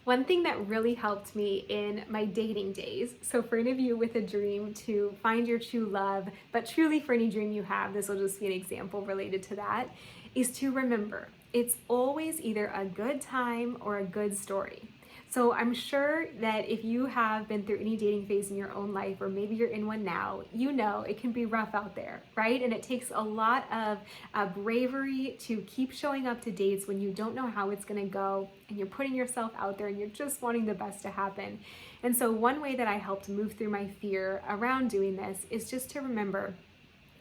One thing that really helped me in my dating days, so for any of you with a dream to find your true love, but truly for any dream you have, this will just be an example related to that, is to remember it's always either a good time or a good story. So I'm sure that if you have been through any dating phase in your own life, or maybe you're in one now, you know it can be rough out there, right? And it takes a lot of bravery to keep showing up to dates when you don't know how it's gonna go and you're putting yourself out there and you're just wanting the best to happen. And so one way that I helped move through my fear around doing this is just to remember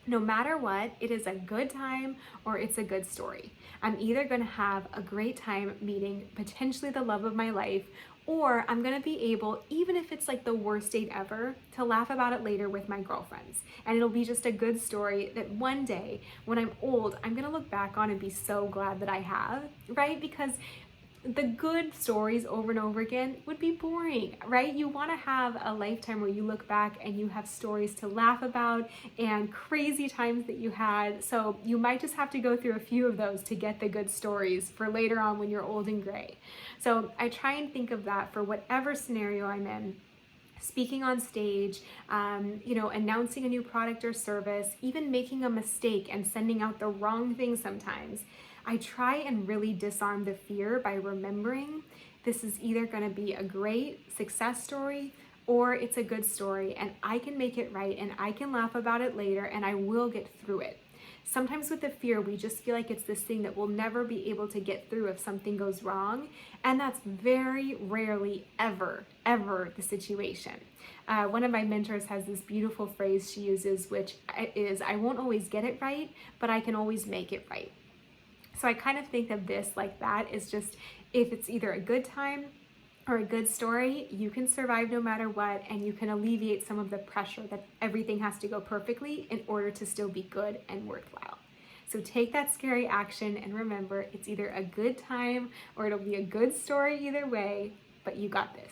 no matter what, it is a good time or it's a good story. I'm either going to have a great time meeting potentially the love of my life, or I'm going to be able, even if it's like the worst date ever, to laugh about it later with my girlfriends. And it'll be just a good story that one day when I'm old, I'm going to look back on and be so glad that I have, right? Because the good stories over and over again would be boring, right? You want to have a lifetime where you look back and you have stories to laugh about and crazy times that you had. So you might just have to go through a few of those to get the good stories for later on when you're old and gray. So I try and think of that for whatever scenario I'm in. Speaking on stage, announcing a new product or service, even making a mistake and sending out the wrong thing sometimes. I try and really disarm the fear by remembering this is either going to be a great success story or it's a good story and I can make it right and I can laugh about it later and I will get through it. Sometimes with the fear, we just feel like it's this thing that we'll never be able to get through if something goes wrong. And that's very rarely ever the situation. One of my mentors has this beautiful phrase she uses, which is, I won't always get it right, but I can always make it right. So I kind of think of this like that is just, if it's either a good time or a good story, you can survive no matter what, and you can alleviate some of the pressure that everything has to go perfectly in order to still be good and worthwhile. So take that scary action and remember it's either a good time or it'll be a good story either way, but you got this.